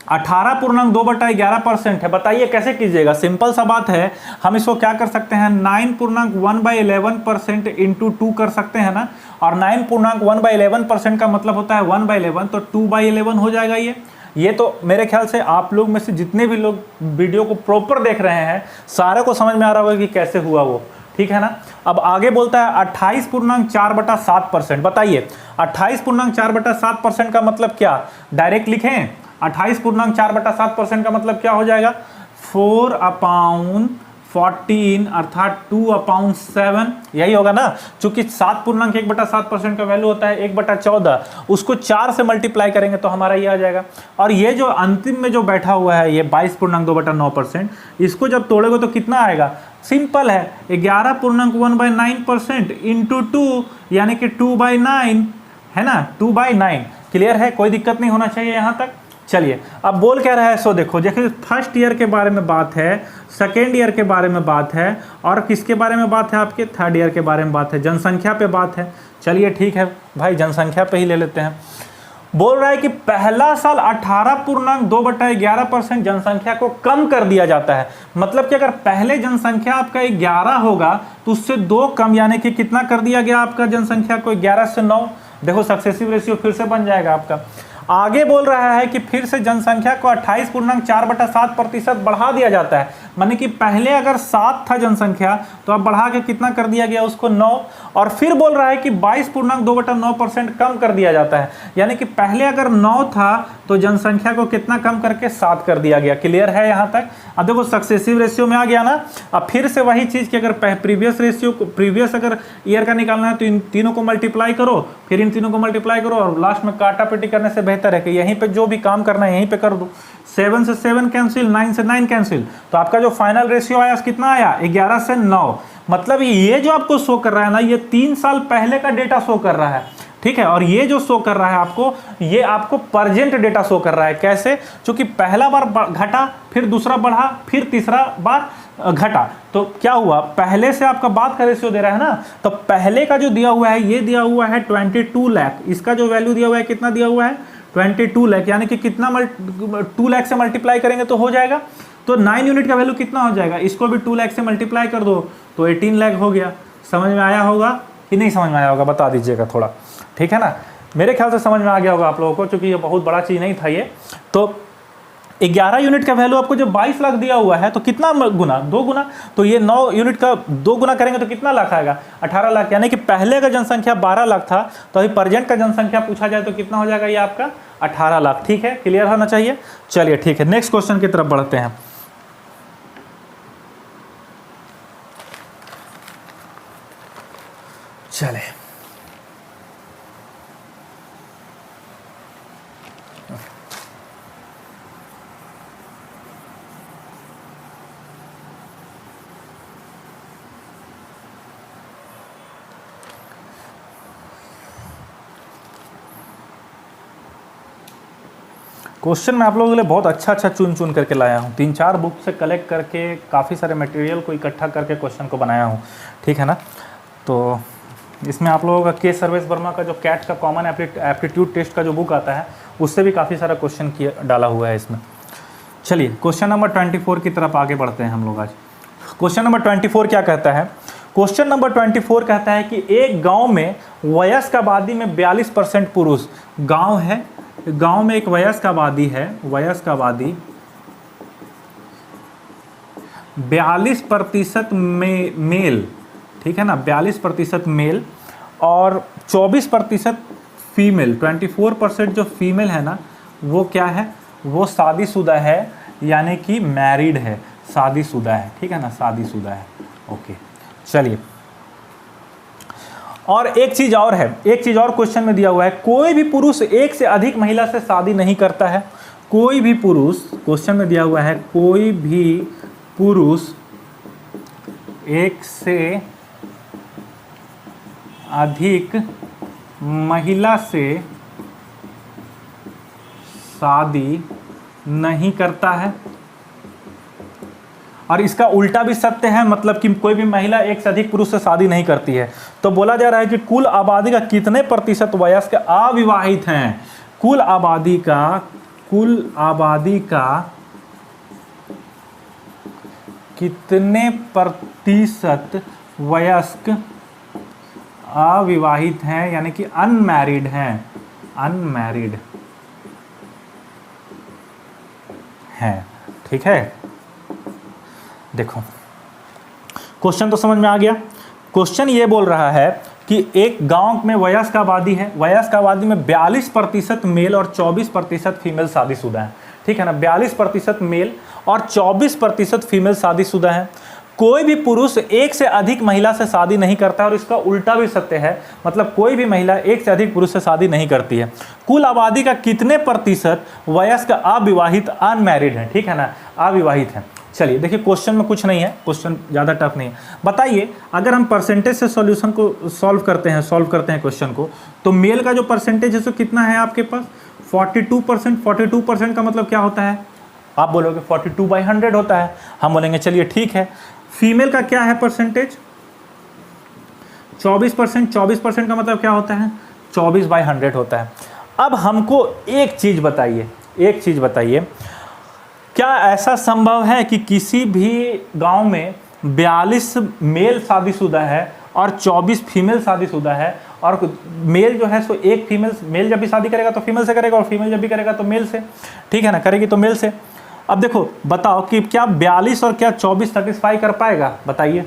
18.2/11% है, बताइए कैसे कीजिएगा। सिंपल सा बात है, हम इसको क्या कर सकते हैं, 9.1/11% इंटू 2 कर सकते हैं ना। और 9.1/11% का मतलब होता है 1/11, तो 2/11 हो जाएगा। ये तो मेरे ख्याल से आप लोग में से जितने भी लोग वीडियो को प्रॉपर देख रहे हैं सारे को समझ में आ रहा होगा कि कैसे हुआ वो, ठीक है ना। अब आगे बोलता है 28.4/7%। बताइए 28.4/7% का मतलब क्या, डायरेक्ट लिखें। 28.4/7% का मतलब क्या हो जाएगा, 4/14 अर्थात 2/7, यही होगा ना। चूंकि 7.1/7% का वैल्यू होता है 1/14, उसको 4 से मल्टीप्लाई करेंगे तो हमारा ये आ जाएगा। और ये जो अंतिम में जो बैठा हुआ है ये 22.2/9%, इसको जब तोड़ेगा तो कितना आएगा, सिंपल है 11.1/9% इंटू 2 यानी कि 2/9 है ना, 2/9। क्लियर है, कोई दिक्कत नहीं होना चाहिए यहाँ तक। चलिए अब बोल क्या रहा है, सो देखो फर्स्ट ईयर के बारे में बात है, सेकेंड ईयर के बारे में बात है, और किसके बारे में बात है, आपके थर्ड ईयर के बारे में बात है, जनसंख्या पे बात है। चलिए ठीक है भाई, जनसंख्या पे ही ले लेते हैं। बोल रहा है कि पहला साल 18.2/11% जनसंख्या को कम कर दिया जाता है। मतलब कि अगर पहले जनसंख्या आपका 11 होगा तो उससे 2 कम, यानी कि कितना कर दिया गया आपका जनसंख्या को, 11 से 9। देखो सक्सेसिव रेशियो फिर से बन जाएगा आपका। आगे बोल रहा है कि फिर से जनसंख्या को 28.4/7% बढ़ा दिया जाता है। माने कि पहले अगर 7 था जनसंख्या तो अब बढ़ा के कितना कर दिया गया उसको 9, और फिर बोल रहा है कि 22.2/9% कम कर दिया जाता है, यानी कि पहले अगर 9 था तो जनसंख्या को कितना कम करके 7 कर दिया गया। क्लियर है यहाँ तक? अब देखो सक्सेसिव रेशियो में आ गया ना। अब फिर से वही चीज़ कि अगर प्रीवियस अगर ईयर का निकालना है तो इन तीनों को मल्टीप्लाई करो, फिर इन तीनों को मल्टीप्लाई करो, और लास्ट में काटा पेटी करने से बेहतर है कि यहीं पे जो भी काम करना है यहीं पे कर दो। 7 से 7 कैंसिल, 9 से 9 कैंसिल, तो आपका जो फाइनल रेशियो आया कितना आया? 11 से 9। मतलब ये जो आपको शो कर रहा है ना, ये 3 साल पहले का डेटा शो कर रहा है, ठीक है। और ये जो शो कर रहा है आपको, ये आपको प्रेजेंट डेटा शो कर रहा है। कैसे? क्योंकि पहला बार घटा, फिर दूसरा बढ़ा, फिर तीसरा बार घटा, तो क्या हुआ? पहले से आपका बाद का रेशियो दे रहा है ना, तो पहले का जो दिया हुआ है ये दिया हुआ है 22 लाख, इसका जो वैल्यू दिया हुआ है कितना दिया हुआ है? 22 लाख, यानी कि कितना 2 लाख से मल्टीप्लाई करेंगे तो हो जाएगा। तो 9 यूनिट का वैल्यू कितना हो जाएगा? इसको भी 2 लाख से मल्टीप्लाई कर दो तो 18 लाख हो गया। समझ में आया होगा कि नहीं समझ में आया होगा? बता दीजिएगा थोड़ा, ठीक है ना। मेरे ख्याल से समझ में आ गया होगा आप लोगों को, क्योंकि ये बहुत बड़ा चीज़ नहीं था ये। तो 11 यूनिट का वैल्यू आपको जब 22 लाख दिया हुआ है तो कितना गुना? 2 गुना। तो ये 9 यूनिट का 2 गुना करेंगे तो कितना लाख आएगा? 18 लाख। यानी कि पहले का जनसंख्या 12 लाख था, तो अभी प्रेजेंट का जनसंख्या पूछा जाए तो कितना हो जाएगा? ये आपका 18 लाख। ठीक है, क्लियर होना चाहिए। चलिए ठीक है, नेक्स्ट क्वेश्चन की तरफ बढ़ते हैं। चले क्वेश्चन मैं आप लोगों के लिए बहुत अच्छा चुन करके लाया हूँ। 3-4 बुक से कलेक्ट करके काफ़ी सारे मटेरियल को इकट्ठा करके क्वेश्चन को बनाया हूँ, ठीक है ना। तो इसमें आप लोगों का के सर्वेश वर्मा का जो कैट का कॉमन एप्टीट्यूड टेस्ट का जो बुक आता है उससे भी काफ़ी सारा क्वेश्चन किया डाला हुआ है इसमें। चलिए क्वेश्चन नंबर 24 की तरफ आगे बढ़ते हैं हम लोग आज। क्वेश्चन नंबर 24 क्या कहता है? क्वेश्चन नंबर 24 कहता है कि एक गांव में वयस्क आबादी में 42% पुरुष, गांव है, गांव में एक वयस्क आबादी है, वयस्क आबादी 42% मेल, ठीक है ना, 42% मेल और 24% फीमेल। 24% जो फीमेल है ना वो क्या है? वो शादीशुदा है, यानी कि मैरिड है, शादीशुदा है, ठीक है ना, शादीशुदा है। ओके, चलिए। और एक चीज़ और है, एक चीज़ और क्वेश्चन में दिया हुआ है, कोई भी पुरुष एक से अधिक महिला से शादी नहीं करता है। कोई भी पुरुष, क्वेश्चन में दिया हुआ है, कोई भी पुरुष एक से अधिक महिला से शादी नहीं करता है। और इसका उल्टा भी सत्य है, मतलब कि कोई भी महिला एक से अधिक पुरुष से शादी नहीं करती है। तो बोला जा रहा है कि कुल आबादी का कितने प्रतिशत वयस्क अविवाहित हैं? कुल आबादी का कितने प्रतिशत वयस्क अविवाहित हैं, यानी कि अनमैरिड हैं, अनमैरिड हैं, ठीक है। देखो क्वेश्चन तो समझ में आ गया। क्वेश्चन ये बोल रहा है कि एक गांव में वयस्क आबादी है, वयस्क आबादी में 42% मेल और 24% फीमेल शादीशुदा है, ठीक है ना। 42% मेल और 24% फीमेल शादीशुदा है। कोई भी पुरुष एक से अधिक महिला से शादी नहीं करता है, और इसका उल्टा भी सत्य है, मतलब कोई भी महिला एक से अधिक पुरुष से शादी नहीं करती है। कुल आबादी का कितने प्रतिशत वयस्क अविवाहित अनमैरिड है, ठीक है ना, अविवाहित है। चलिए देखिए, क्वेश्चन में कुछ नहीं है, क्वेश्चन ज़्यादा टफ नहीं है। बताइए, अगर हम परसेंटेज से सॉल्यूशन को सॉल्व करते हैं क्वेश्चन को, तो मेल का जो परसेंटेज है सो कितना है आपके पास? 42%। 42% का मतलब क्या होता है? आप बोलोगे 42/100 होता है। हम बोलेंगे चलिए ठीक है। फीमेल का क्या है परसेंटेज? 24%। 24% का मतलब क्या होता है? 24/100 होता है। अब हमको एक चीज़ बताइए, क्या ऐसा संभव है कि किसी भी गांव में 42 मेल शादीशुदा है और 24 फीमेल शादीशुदा है, और मेल जो है सो एक फीमेल, मेल जब भी शादी करेगा तो फीमेल से करेगा, और फीमेल जब भी करेगा तो मेल से, ठीक है ना, करेगी तो मेल से। अब देखो बताओ कि क्या 42 और क्या 24 सेटिस्फाई कर पाएगा, बताइए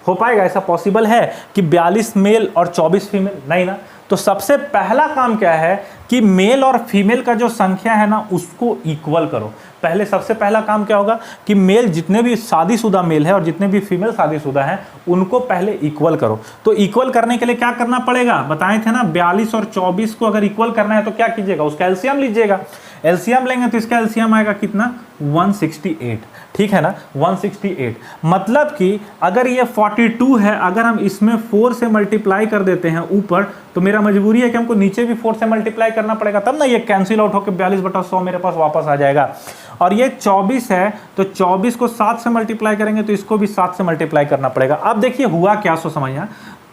हो पाएगा? ऐसा पॉसिबल है कि 42 मेल और 24 फीमेल? नहीं ना। तो सबसे पहला काम क्या है कि मेल और फीमेल का जो संख्या है ना उसको इक्वल करो। पहले सबसे पहला काम क्या होगा कि मेल जितने भी शादीशुदा मेल है और जितने भी फीमेल शादीशुदा हैं उनको पहले इक्वल करो। तो इक्वल करने के लिए क्या करना पड़ेगा, बताए थे ना 42 और 24 को अगर इक्वल करना है तो क्या कीजिएगा, उसका एलसीएम लीजिएगा। एलसीएम लेंगे तो इसका एलसीएम आएगा कितना, 168, ठीक है ना, 168। मतलब कि अगर ये 42 है, अगर हम इसमें 4 से मल्टीप्लाई कर देते हैं ऊपर, तो मेरा मजबूरी है कि हमको नीचे भी 4 से मल्टीप्लाई करना पड़ेगा, तब ना ये कैंसिल आउट होकर 42/100 मेरे पास वापस आ जाएगा। और ये 24 है तो 24 को 7 से मल्टीप्लाई करेंगे तो इसको भी 7 से मल्टीप्लाई करना पड़ेगा। अब देखिए हुआ क्या, सो समझिए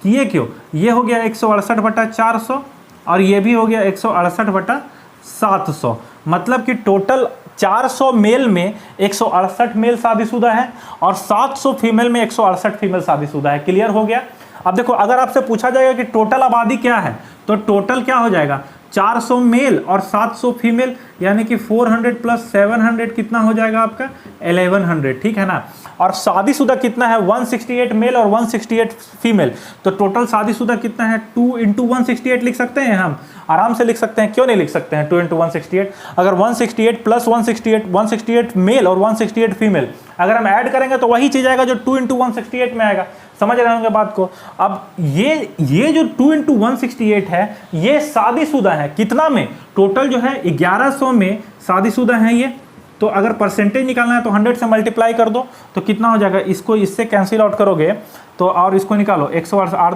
कि ये क्यों, ये हो गया 168/400 और ये भी हो गया 168/700। मतलब कि टोटल 400 मेल में 168 मेल शादीशुदा है और 700 फीमेल में 168 फीमेल शादीशुदा है। क्लियर हो गया? अब देखो अगर आपसे पूछा जाएगा कि टोटल आबादी क्या है, तो टोटल क्या हो जाएगा, 400 मेल और 700 फीमेल, यानी कि 400 प्लस 700 कितना हो जाएगा आपका, 1100, ठीक है ना। और शादीशुदा कितना है, 168 मेल और 168 फीमेल, तो टोटल शादीशुदा कितना है, 2 × 168 लिख सकते हैं, हम आराम से लिख सकते हैं, क्यों नहीं लिख सकते हैं 2 × 168। अगर 168 प्लस 168 मेल और 168 फीमेल अगर हम ऐड करेंगे तो वही चीज आएगा जो 2 × 168 में आएगा। समझ रहे होंगे बात को? अब ये जो 2 × 168 है ये शादीशुदा है, कितना में, टोटल जो है 1100 में शादीशुदा है ये। तो अगर परसेंटेज निकालना है तो 100 से मल्टीप्लाई कर दो तो कितना हो जाएगा, इसको इससे कैंसिल आउट करोगे तो, और इसको निकालो 108, 8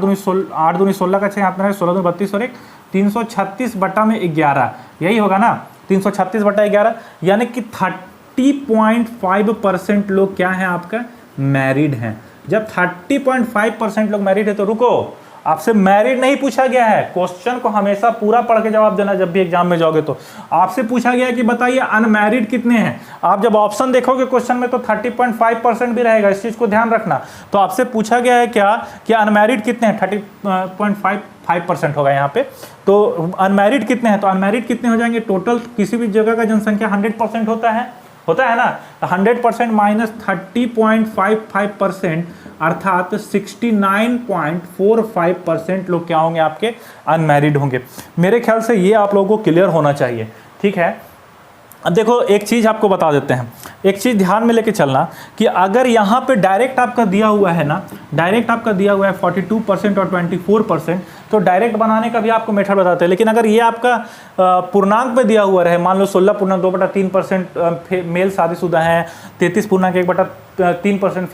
दूनी 16 का 6 हाथ में 16 दूनी 32 और 1 336/11, यही होगा ना, 336/11, यानी कि 30.5% लोग क्या है आपका, मैरिड हैं। जब 30.5% लोग मैरिड है तो रुको, आपसे मैरिड नहीं पूछा गया है, क्वेश्चन को हमेशा पूरा पढ़ के जवाब देना जब भी एग्जाम में जाओगे। तो आपसे पूछा गया है कि बताइए अनमैरिड कितने हैं। आप जब ऑप्शन देखोगे क्वेश्चन में तो 30.5% भी रहेगा, इस चीज को ध्यान रखना। तो आपसे पूछा गया है क्या कि अनमैरिड कितने हैं, 30.5% होगा यहाँ पे। तो अनमैरिड कितने हैं, तो अनमैरिड कितने हो जाएंगे, टोटल किसी भी जगह का जनसंख्या 100% होता है ना, 100% माइनस 30.55% अर्थात 69.45% लोग क्या होंगे, आपके अनमैरिड होंगे। मेरे ख्याल से ये आप लोगों को क्लियर होना चाहिए, ठीक है। अब देखो एक चीज़ आपको बता देते हैं, एक चीज़ ध्यान में लेके चलना कि अगर यहाँ पे डायरेक्ट आपका दिया हुआ है ना, डायरेक्ट आपका दिया हुआ है 42% और 24%, तो डायरेक्ट बनाने का भी आपको मेथड बताते हैं। लेकिन अगर ये आपका पूर्णांक में दिया हुआ रहे, मान लो 16.2/3% मेल शादीशुदा हैं, 33.1/3%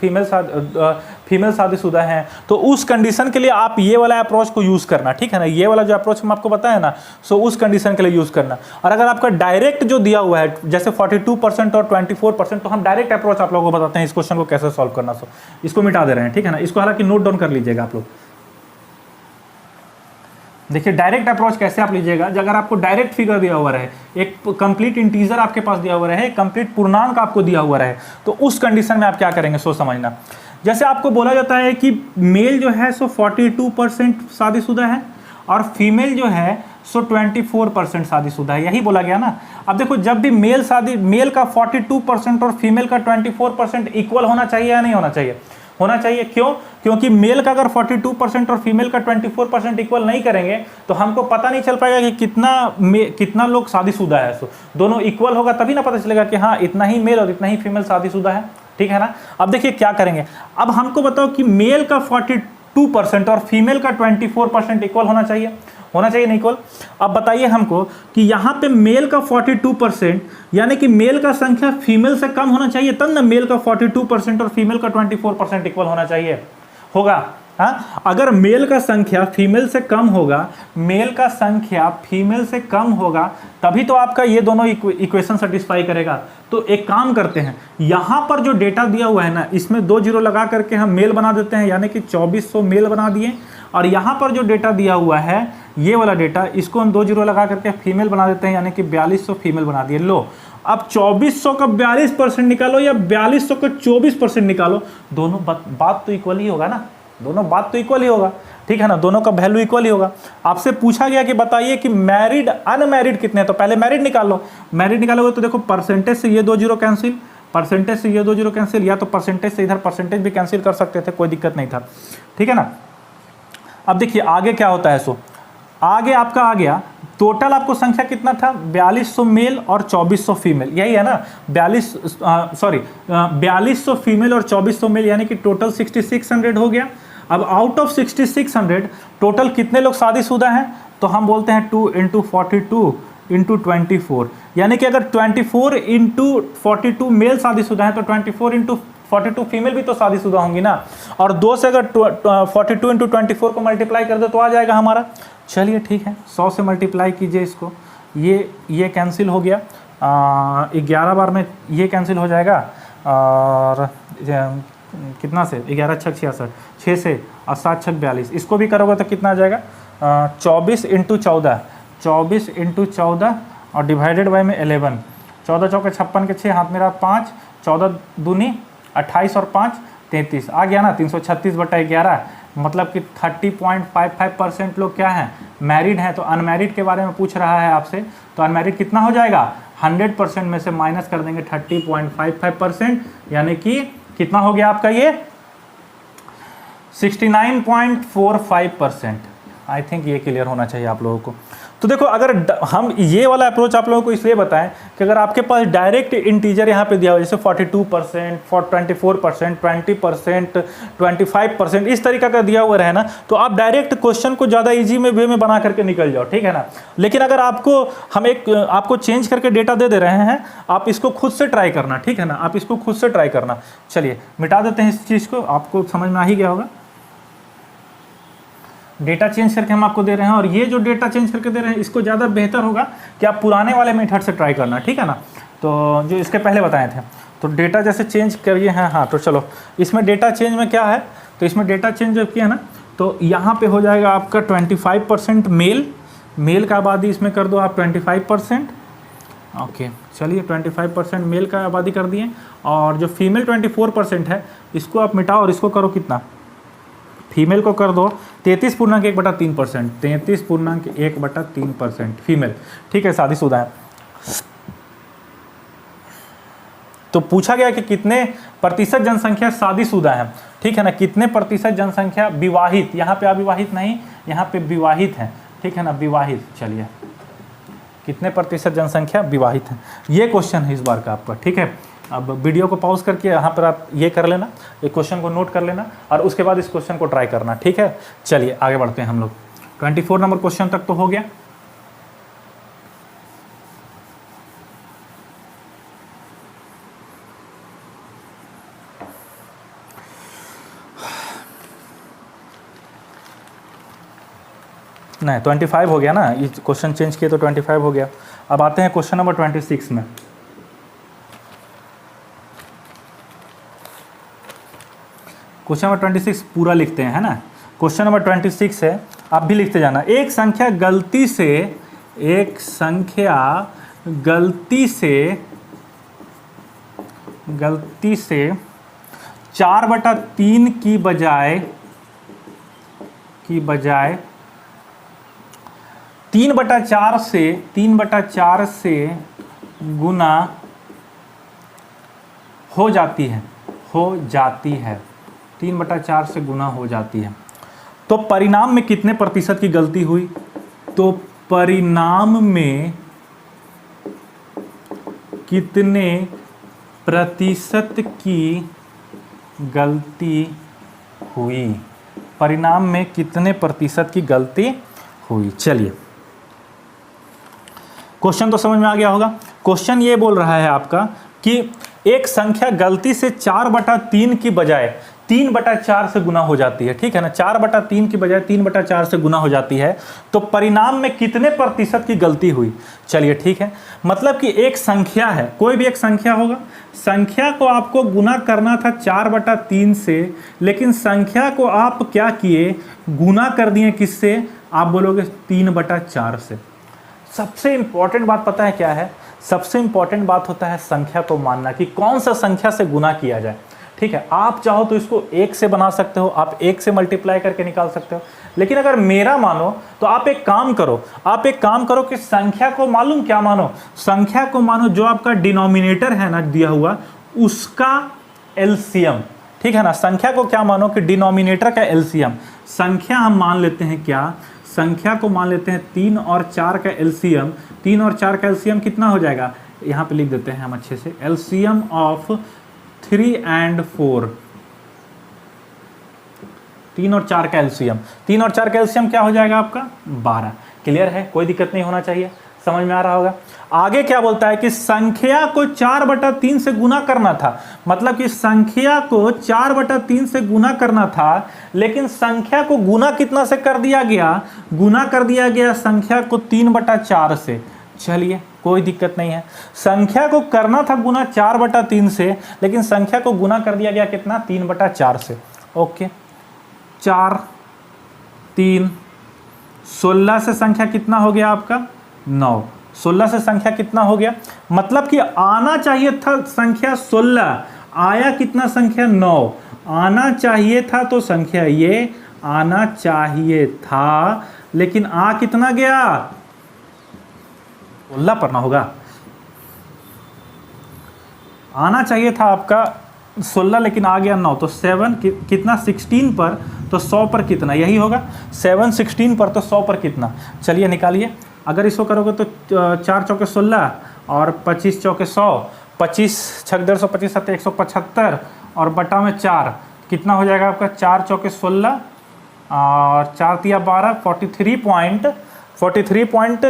फीमेल शादीशुदा हैं, तो उस कंडीशन के लिए आप ये वाला अप्रोच को यूज़ करना, ठीक है ना। ये वाला जो अप्रोच हम आपको बताया ना, सो उस कंडीशन के लिए यूज़ करना। और अगर आपका डायरेक्ट जो दिया हुआ है जैसे 42% और 24%, तो हम डायरेक्ट अप्रोच आप लोगों को बताते हैं इस क्वेश्चन को कैसे सॉल्व करना। सो इसको मिटा दे रहे हैं, ठीक है ना। इसको हालांकि नोट डाउन कर लीजिएगा आप लोग। देखिए डायरेक्ट अप्रोच कैसे आप लीजिएगा, अगर आपको डायरेक्ट फिगर दिया हुआ रहे, एक कंप्लीट इंटीजर आपके पास दिया हुआ रहे, कंप्लीट पूर्णांक आपको दिया हुआ रहे, तो उस कंडीशन में आप क्या करेंगे, सोच समझना। जैसे आपको बोला जाता है कि मेल जो है सो 42% शादीशुदा है और फीमेल जो है सो 24% शादीशुदा है, यही बोला गया ना। अब देखो जब भी मेल का 42% और फीमेल का 24% इक्वल होना चाहिए या नहीं होना चाहिए, होना चाहिए। क्यों? क्योंकि मेल का अगर 42% और फीमेल का 24% इक्वल नहीं करेंगे तो हमको पता नहीं चल पाएगा कि कितना लोग शादीशुदा है। सो दोनों इक्वल होगा तभी ना पता चलेगा कि हाँ इतना ही मेल और इतना ही फीमेल शादीशुदा है, ठीक है ना। अब देखिए क्या करेंगे, अब हमको बताओ कि मेल का 42% और फीमेल का 24% इक्वल होना चाहिए, नहीं इक्वल। अब बताइए हमको कि यहाँ पे मेल का 42% यानी कि मेल का संख्या फीमेल से कम होना चाहिए, तब ना मेल का 42% और फीमेल का 24% इक्वल होना चाहिए, होगा। हाँ, अगर मेल का संख्या फीमेल से कम होगा, मेल का संख्या फीमेल से कम होगा, तभी तो आपका ये दोनों इक्वेशन सेटिस्फाई करेगा। तो एक काम करते हैं, यहाँ पर जो डेटा दिया हुआ है ना, इसमें 2 जीरो लगा करके हम मेल बना देते हैं, यानी कि 2400 मेल बना दिए। और यहाँ पर जो डेटा दिया हुआ है ये वाला डेटा, इसको हम 2 जीरो लगा करके फीमेल बना देते हैं, यानी कि 4200 फीमेल बना दिए। लो अब 2400 का 42% निकालो या 4200 का 24% निकालो, दोनों बात तो इक्वल ही होगा ना, दोनों बात तो इक्वल ही होगा, ठीक है ना, दोनों का वैल्यू इक्वल ही होगा। आपसे पूछा गया कि बताइए कि मैरिड अनमैरिड कितने हैं, तो पहले मैरिड निकाल लो। मैरिड निकालोगे तो देखो परसेंटेज से ये 2 जीरो कैंसिल, परसेंटेज से ये 2 जीरो कैंसिल, या तो परसेंटेज से इधर परसेंटेज भी कैंसिल कर सकते थे, कोई दिक्कत नहीं था, ठीक है ना। अब देखिए आगे क्या होता है, सो आगे आपका आ गया टोटल आपको संख्या कितना था, 4200 मेल और 2400 फीमेल, यही है ना, 4200 फीमेल और 2400 मेल, यानी कि टोटल 6600 हो गया। अब आउट ऑफ 6600 टोटल कितने लोग शादीशुदा हैं, तो हम बोलते हैं 2 × 42 × 24, यानी कि अगर 24 × 42 मेल शादीशुदा हैं तो 24 × 42 फीमेल भी तो शादीशुदा होंगी ना, और 2 से अगर 42 × 24 को मल्टीप्लाई कर दो तो आ जाएगा हमारा। चलिए ठीक है, 100 से मल्टीप्लाई कीजिए इसको, ये कैंसिल हो गया, 11 बार में ये कैंसिल हो जाएगा, और कितना से 11 × 6 = 66, 6 से और 7 × 6 = 42, इसको भी करोगे तो कितना आ जाएगा, 24 × 14, 24 × 14 और डिवाइडेड बाय में 11, 14 चौके 56 के 6, हाथ में रहा 5, 14 दूनी 28 और 5 33, आ गया ना 336/11, मतलब कि 30.55% लोग क्या हैं, मैरिड हैं। तो अनमैरिड के बारे में पूछ रहा है आपसे, तो अनमैरिड कितना हो जाएगा, 100% में से माइनस कर देंगे 30.55%, यानी कि कितना हो गया आपका ये 69.45%। आई थिंक ये क्लियर होना चाहिए आप लोगों को। तो देखो अगर हम ये वाला अप्रोच आप लोगों को इसलिए बताएं कि अगर आपके पास डायरेक्ट इंटीजर यहाँ पे दिया हो, जैसे 42%, 24%, 20%, 25%, इस तरीका का दिया हुआ रहे ना, तो आप डायरेक्ट क्वेश्चन को ज़्यादा इजी में वे में बना करके निकल जाओ, ठीक है ना। लेकिन अगर हम आपको चेंज करके डेटा दे दे रहे हैं, आप इसको खुद से ट्राई करना, ठीक है ना, आप इसको खुद से ट्राई करना। चलिए मिटा देते हैं इस चीज़ को, आपको समझ में आ ही गया होगा। डेटा चेंज करके हम आपको दे रहे हैं, और ये जो डेटा चेंज करके दे रहे हैं इसको ज़्यादा बेहतर होगा कि आप पुराने वाले मेथड से ट्राई करना, ठीक है ना, तो जो इसके पहले बताए थे। तो डेटा जैसे चेंज करिए हैं, हाँ तो चलो इसमें डेटा चेंज में क्या है, तो इसमें डेटा चेंज जब किया ना, तो यहाँ पे हो जाएगा आपका 25% मेल का आबादी, इसमें कर दो आप 25%, ओके। चलिए 25% मेल का आबादी कर दिए, और जो फीमेल 24% है इसको आप मिटाओ और इसको करो कितना, फीमेल को कर दो 33.1/3%, 33.1/3% फीमेल, ठीक है, शादीशुदा है। तो पूछा गया कि कितने प्रतिशत जनसंख्या शादीशुदा है, ठीक है ना, कितने प्रतिशत जनसंख्या विवाहित, यहाँ पे अविवाहित नहीं, यहाँ पे विवाहित है, ठीक है ना, विवाहित। चलिए कितने प्रतिशत जनसंख्या विवाहित है, ये क्वेश्चन है इस बार का आपका, ठीक है। अब वीडियो को पॉज करके यहाँ पर आप ये कर लेना, एक क्वेश्चन को नोट कर लेना, और उसके बाद इस क्वेश्चन को ट्राई करना, ठीक है। चलिए आगे बढ़ते हैं हम लोग, 24 नंबर क्वेश्चन तक तो हो गया। नहीं 25 हो गया ना, ये क्वेश्चन चेंज किए तो 25 हो गया। अब आते हैं क्वेश्चन नंबर 26 में। क्वेश्चन नंबर 26 पूरा लिखते हैं, है ना। क्वेश्चन नंबर 26 है, आप भी लिखते जाना। एक संख्या गलती से 4/3 की बजाय 3/4 से गुना हो जाती है 3/4 से गुना हो जाती है, तो परिणाम में कितने प्रतिशत की गलती हुई, तो परिणाम में कितने प्रतिशत की गलती हुई, परिणाम में कितने प्रतिशत की गलती हुई। चलिए क्वेश्चन तो समझ में आ गया होगा। क्वेश्चन ये बोल रहा है आपका कि एक संख्या गलती से 4/3 की बजाय 3/4 से गुना हो जाती है, ठीक है ना, 4/3 की बजाय 3/4 से गुना हो जाती है, तो परिणाम में कितने प्रतिशत की गलती हुई। चलिए ठीक है, मतलब कि एक संख्या है, कोई भी एक संख्या होगा, संख्या को आपको गुना करना था 4/3 से, लेकिन संख्या को आप क्या किए, गुना कर दिए किससे, आप बोलोगे 3/4 से। सबसे इंपॉर्टेंट बात पता है क्या है, सबसे इंपॉर्टेंट बात होता है संख्या को मानना कि कौन सा संख्या से गुना किया जाए, ठीक है। आप चाहो तो इसको 1 से बना सकते हो, आप 1 से मल्टीप्लाई करके निकाल सकते हो। लेकिन अगर मेरा मानो तो आप एक काम करो कि संख्या को मालूम क्या मानो, संख्या को मानो जो आपका डिनोमिनेटर है ना दिया हुआ उसका एलसीएम, ठीक है ना। संख्या को क्या मानो कि डिनोमिनेटर का एलसीएम। संख्या हम मान लेते हैं क्या, संख्या को मान लेते हैं 3 और 4 का एलसीएम। 3 और 4 का एलसीएम कितना हो जाएगा, यहाँ पे लिख देते हैं हम अच्छे से, एलसीएम ऑफ 3 and 4। 3 और 4 का एलसीएम, 3 और 4 का एलसीएम क्या हो जाएगा आपका 12। क्लियर है, कोई दिक्कत नहीं होना चाहिए, समझ में आ रहा होगा। आगे क्या बोलता है कि संख्या को 4/3 से गुना करना था, मतलब कि संख्या को 4/3 से गुना करना था, लेकिन संख्या को गुना कितना से कर दिया गया, गुना कर दिया गया संख्या को 3/4 से। चलिए कोई दिक्कत नहीं है, संख्या को करना था गुना 4/3 से, लेकिन संख्या को गुना कर दिया गया कितना 3/4 से। ओके, 4 3 16 से संख्या कितना हो गया आपका 9। 16 से संख्या कितना हो गया, मतलब कि आना चाहिए था संख्या 16, आया कितना संख्या 9। आना चाहिए था तो संख्या ये आना चाहिए था, लेकिन आ कितना गया 16 पढ़ना होगा। आना चाहिए था आपका 16 लेकिन आ गया 9, तो 7 कितना 16 पर तो 100 पर कितना, यही होगा 7 16 पर तो 100 पर कितना। चलिए निकालिए, अगर इसको करोगे तो 4 चौके 16 और 25 चौके 100, 25 6 125 7 175 और बटा में 4 कितना हो जाएगा आपका 4 चौके 16 और 4 तिया 12, 43 पॉइंट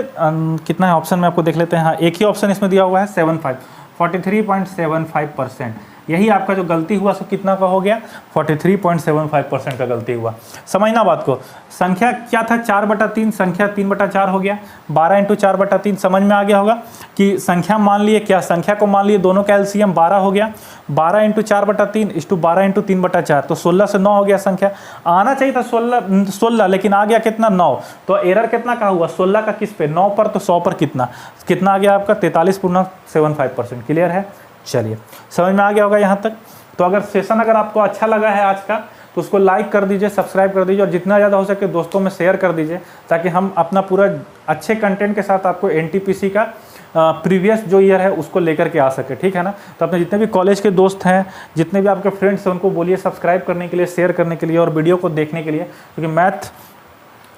कितना है ऑप्शन में आपको देख लेते हैं। हाँ, एक ही ऑप्शन इसमें दिया हुआ है 75, 43.75%। यही आपका जो गलती हुआ सो कितना का हो गया 43.75% का गलती हुआ। समझना बात को, संख्या क्या था 4/3, संख्या 3/4 हो गया। 12 × 4/3 समझ में आ गया होगा कि संख्या मान लिए क्या, संख्या को मान लिए दोनों का एलसीएम 12 हो गया। 12 × 4/3 = 12 × 3/4, तो 16 से 9 हो गया संख्या। आना चाहिए था 16 लेकिन आ गया कितना 9, तो एरर कितना का हुआ 16 का किस पे 9 पर, तो 100 पर कितना आ गया आपका 43.75%। क्लियर है, चलिए समझ में आ गया होगा यहाँ तक। तो अगर सेशन अगर आपको अच्छा लगा है आज का तो उसको लाइक कर दीजिए, सब्सक्राइब कर दीजिए और जितना ज़्यादा हो सके दोस्तों में शेयर कर दीजिए, ताकि हम अपना पूरा अच्छे कंटेंट के साथ आपको एनटीपीसी का प्रीवियस जो ईयर है उसको लेकर के आ सके, ठीक है ना। तो अपने जितने भी कॉलेज के दोस्त हैं, जितने भी आपके फ्रेंड्स हैं, उनको बोलिए सब्सक्राइब करने के लिए, शेयर करने के लिए और वीडियो को देखने के लिए, क्योंकि मैथ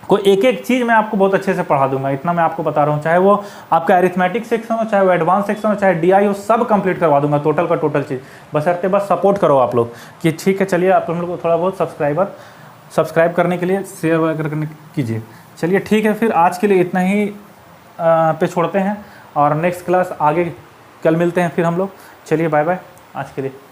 को एक एक चीज़ मैं आपको बहुत अच्छे से पढ़ा दूंगा, इतना मैं आपको बता रहा हूँ। चाहे वो आपका अरिथमेटिक सेक्शन हो, चाहे वो एडवांस सेक्शन हो, चाहे डीआई हो, सब कंप्लीट करवा दूंगा, टोटल का टोटल चीज़। बशर्ते बस सपोर्ट करो आप लोग कि ठीक है। चलिए आप हम लोग को थोड़ा बहुत सब्सक्राइब करने के लिए शेयर वगैरह करने कीजिए। चलिए ठीक है, फिर आज के लिए इतना ही पे छोड़ते हैं और नेक्स्ट क्लास आगे कल मिलते हैं फिर हम लोग। चलिए बाय बाय आज के लिए।